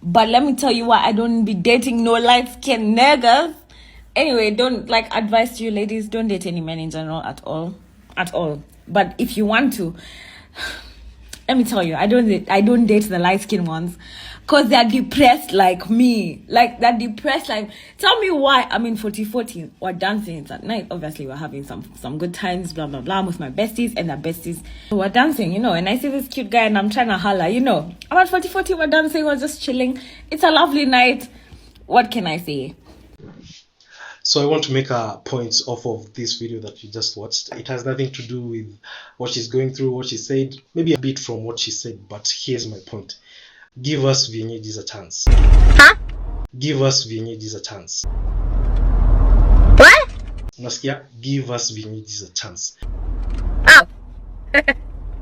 But let me tell you why I don't be dating no light-skinned niggas. Anyway, don't, like, advice to you ladies, don't date any men in general at all. At all. But if you want to, let me tell you, I don't date the light-skinned ones. Because they're depressed like me. Like, they're depressed like... Tell me why. I mean, 40-40, we're dancing at night. Obviously, we're having some good times, blah, blah, blah. I'm with my besties and their besties. So we're dancing, you know. And I see this cute guy and I'm trying to holler, you know. About 40-40, we're dancing, we're just chilling. It's a lovely night. What can I say? So I want to make a point off of this video that you just watched. It has nothing to do with what she's going through, what she said. Maybe a bit from what she said, but here's my point. Give us Kienyeji a chance. Huh? Give us Kienyeji a chance. What? Naskia, give us Kienyeji a chance. Oh.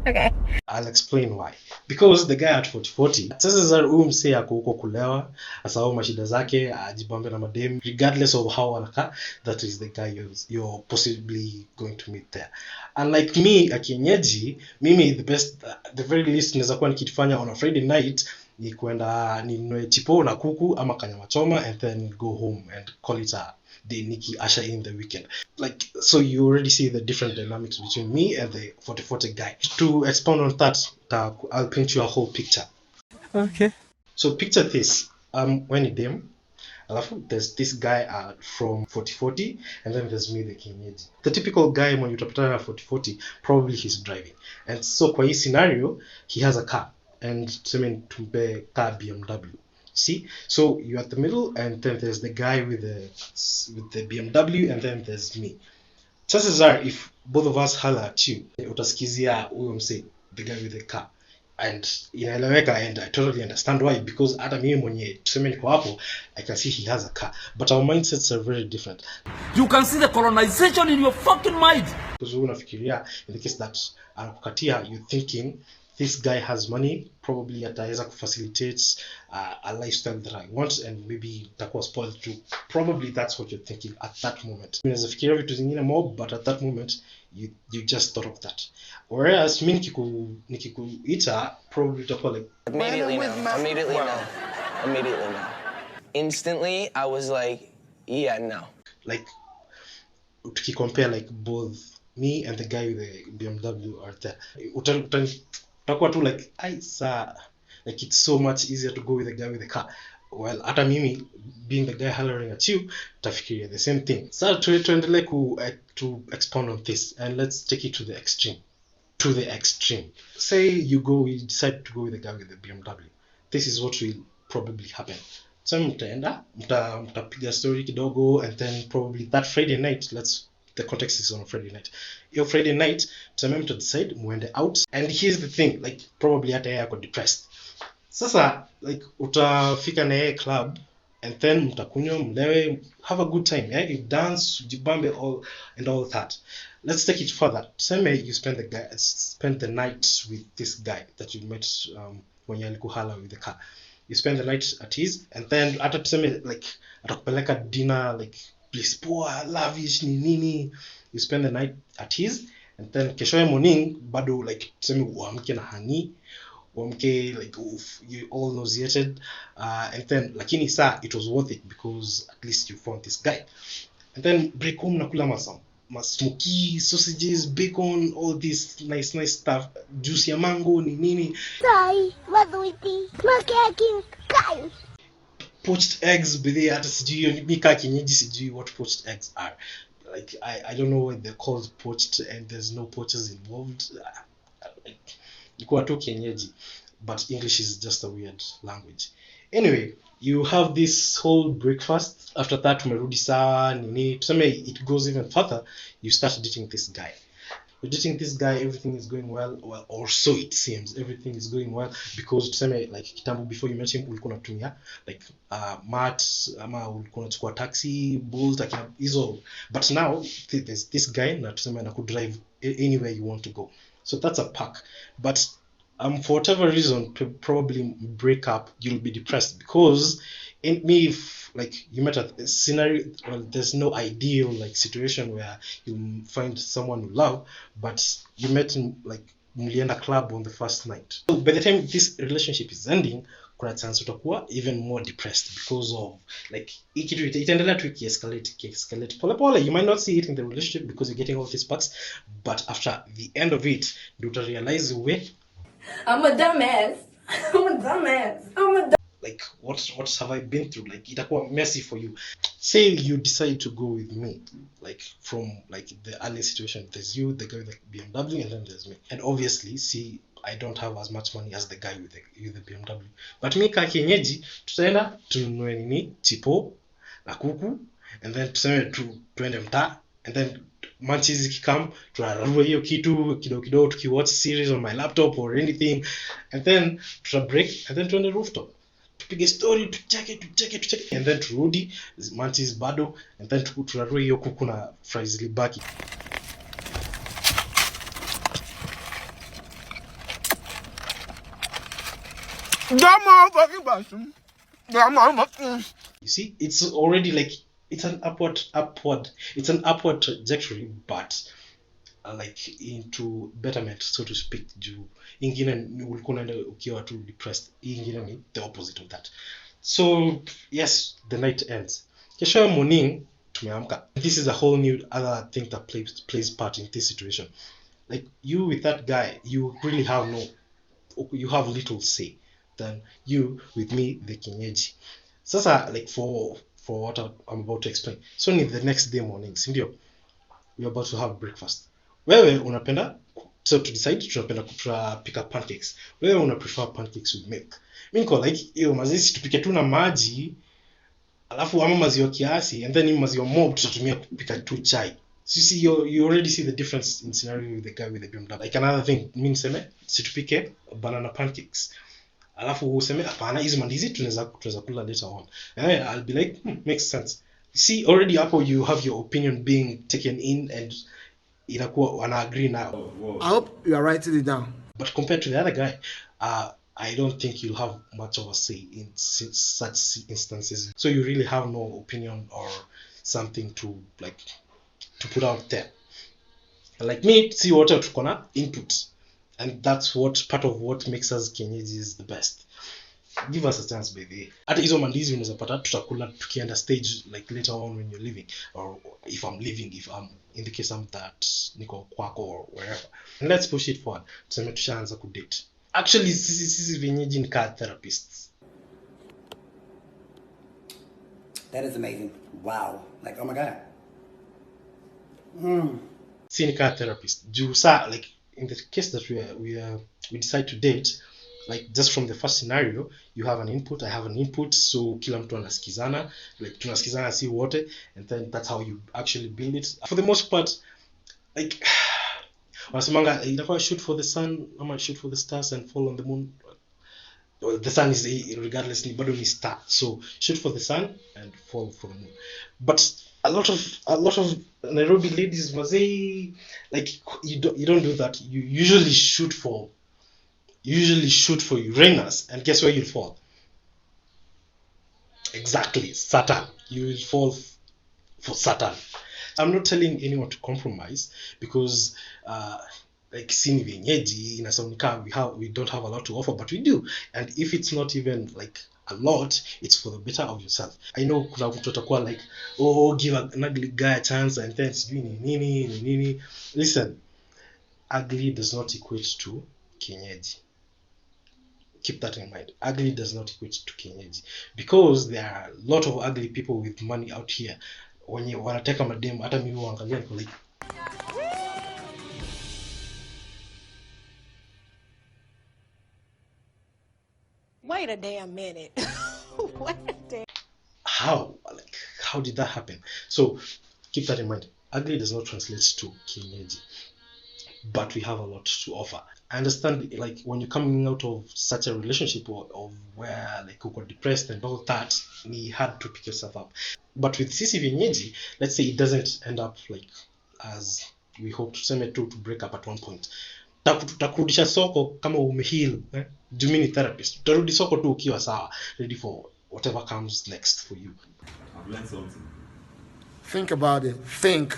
Okay. I'll explain why. Because the guy at 40-40, sasa za mse ako huko kulewa, asahau mashida zake, ajibambe na madem, regardless of how anaka, that is the guy you're possibly going to meet there. And like me, a Kienyeji, mimi the very least naweza kuwa nikifanya on a Friday night, ni kwenda ninunue chipo na kuku ama kanyama choma and then go home and call it a day, Nikki usher in the weekend. Like, so you already see the different dynamics between me and the 40-40 guy. To expound on that, I'll paint you a whole picture. Okay. So picture this. When you dem, there's this guy from 40-40, and then there's me, the Kienyeji. The typical guy when you utapatana at 40-40, probably he's driving. And so kwa hii scenario, he has a car. And tuseme tumpe car BMW. See, so you're at the middle, and then there's the guy with the BMW, and then there's me. Chances are, if both of us holler at you, utaskizia huyo mse, the guy with the car, and inaeleweka, and I totally understand why, because hata mimi mwenye tuseme niko hapo, I can see he has a car, but our mindsets are very different. You can see the colonization in your fucking mind. Because unafikiria, in the case that anakukatia, you're thinking, this guy has money, probably ataweza facilitate a lifestyle that I want, and maybe takuwa spoiled too. Probably that's what you're thinking at that moment. Unaweza fikiria vitu zingine more, but at that moment you just thought of that. Whereas me nikikuita, probably utakuwa like immediately no. Instantly I was like, yeah, no. Like tukicompare like both me and the guy with the BMW are there. Utakuwa tu like, like it's so much easier to go with the guy with the car. Well, hata mimi being the guy hollering at you, tafikiria the same thing. So tuendelee to expound on this, and let's take it to the extreme. To the extreme. Say you decide to go with the guy with the BMW. This is what will probably happen. So mtapiga story kidogo, and then probably that Friday night, the context is on a Friday night. Your Friday night, tuseme to decide muende out, and here's the thing, like probably hata yeye ako depressed. Sasa like utafika na yeye club, and then mtakunywa, mlewe, have a good time, yeah? You dance, jibambe all that. Let's take it further. Tuseme you spend the night with this guy that you met when you alikuhala with the car. You spend the night at his, and then hata tuseme like atakupeleka dinner, like place poa, lavish, nini. You spend the night at his, and then kesho morning bado like tuseme uamke na hani, uamke like you all nauseated, and then lakini saa it was worth it because at least you found this guy. And then break home nakula smoky sausages, bacon, all this nice stuff, juice ya mango, nini. Kai, maduiti, makekin, kai. Poached eggs, bidhi hata sijui mika Kienyeji sijui what poached eggs are. Like I don't know why they're called poached and there's no poachers involved. Like ikuwa tu Kienyeji, but English is just a weird language. Anyway, you have this whole breakfast. After that, umerudi sawa nini. Tuseme it goes even further. You start dating this guy. You're dating this guy, everything is going well, or so it seems. Everything is going well because tuseme like kitambo before you met him ulikuwa unatumia like mat ama ulikuwa unachukua taxi, Bolt, hizo. But now there's this guy na tuseme anaku drive anywhere you want to go. So that's a perk. But for whatever reason, to probably break up, you'll be depressed because if like you met a scenario, well, there's no ideal like situation where you find someone you love, but you met in like mlienda club on the first night. So by the time this relationship is ending, kuna chance utakuwa even more depressed because of like ikitu itaendelea tu escalate pole. You might not see it in the relationship because you're getting all these perks, but after the end of it you will realize I'm a dumbass. like what have I been through? Like itakuwa messy for you. Say you decide to go with me, like from like the early situation, there's you, the guy with the BMW, and then there's me. And obviously, see, I don't have as much money as the guy with the BMW. But me ka kienyeji, tutaenda tununue nini chipo na kuku, and then tuseme tuende mtaa, and then manches zikikam tunararua hiyo kitu kidogo tukiwatch series on my laptop or anything, and then tuta break, and then tuende rooftop tupige story tucheke and then turudi mantis bado, and then tunarudi hiyo kuku na fries libaki. You see, it's already like it's an upward trajectory, but like into betterment, so to speak. Juu ingine ulikuwa unaenda ukiwa tu depressed, ingine ni the opposite of that. So yes, the night ends. Kesho morning tumeamka. This is a whole new other thing that plays part in this situation. Like you with that guy, you really have little say than you with me, the Kienyeji. Sasa like for what I'm about to explain. So in the next day morning, sindio, we're about to have breakfast. Wewe unapenda, so to decide tunapenda kupika pancakes. Wewe una prefer pancakes with milk. Mimi niko like hiyo mazizi tupike tu na maji alafu ama maziwa kiasi, and then maziwa mob tutatumia kupika tu chai. So you see, you already see the difference in scenario with the guy with the BMW. Like another thing, mimi niseme situpike banana pancakes. Alafu useme hapana hizo mandizi tunaweza kula later on. I'll be like, makes sense. See, already hapo you have your opinion being taken in and inakuwa wana agree now. I hope you are writing it down. But compared to the other guy, I don't think you'll have much of a say in such instances. So you really have no opinion or something to put out there. Like me, see what tuko na input, and that's what part of what makes us Kienyeji the best. Give us a chance, baby. Hata hizo mandizi unaweza pata tutakula tukienda stage like later on when you're leaving, or if I'm leaving, if I'm in the case I'm that niko kwako or wherever. And let's push it forward. Tuseme tushaanza kudate. Actually, sisi Kienyeji ni car therapists. That is amazing. Wow. Like, oh my God. Si ni car therapist. Juu sa, like in the case that we decide to date, like just from the first scenario, you have an input, I have an input, so kila mtu anasikizana, like tunasikizana si wote, and then that's how you actually build it. For the most part, like wanasemanga inakuwa shoot for the sun, ama shoot for the stars and fall on the moon. Well, the sun is regardless ni bado ni star, so shoot for the sun and fall for the moon. But a lot of Nairobi ladies mazei, like you don't do that. You usually shoot for Uranus, and guess where you'll fall? Exactly, Saturn. You will fall for Saturn. I'm not telling anyone to compromise because like sini Kienyeji inasonika we don't have a lot to offer, but we do. And if it's not even like a lot, it's for the better of yourself. I know kuna mtu atakuwa like, oh, give an ugly guy a chance and then sijui nini. Listen, ugly does not equate to Kienyeji. Keep that in mind. Ugly does not equate to Kienyeji, because there are a lot of ugly people with money out here. When you wanateka madem, hata mimi huangalia niko like, Wait a damn minute. Wait a damn. How did that happen? So keep that in mind. Ugly does not translate to Kienyeji, but we have a lot to offer. I understand, like when you're coming out of such a relationship of where like you got depressed and all that, you had to pick yourself up. But with sisi Kienyeji, let's say it doesn't end up like as we hope to break up at one point. Takurudisha soko kama umeheal, do mini therapist. Utarudi soko tu ukiwa sawa, ready for whatever comes next for you. I've learned something. Think about it. Think.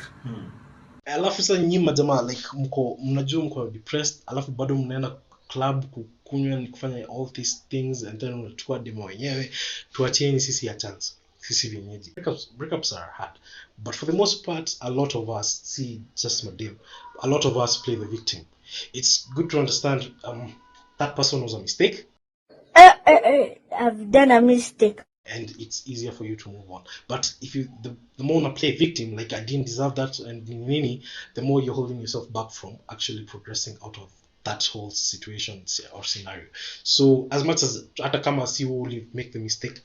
Alafu sasa nyinyi majamaa like mnajua mko depressed, alafu bado mnaenda club kunywa, ni kufanya all these things, and then unachukua demo wenyewe. Tuachieni sisi ya chance, sisi vienyeji. Breakups are hard, but for the most part, a lot of us see just madem. A lot of us play the victim. It's good to understand that person was a mistake. I've done a mistake. And it's easier for you to move on. But if you the more you play victim, like I didn't deserve that, and the more you're holding yourself back from actually progressing out of that whole situation or scenario. So as much as hata kama si you make the mistake,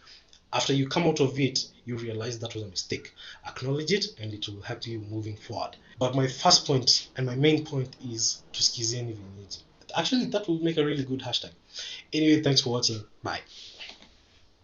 after you come out of it, you realize that was a mistake. Acknowledge it, and it will help you moving forward. But my first point and my main point is to Skizia ni vienyeji. Actually, that will make a really good hashtag. Anyway, thanks for watching. Bye.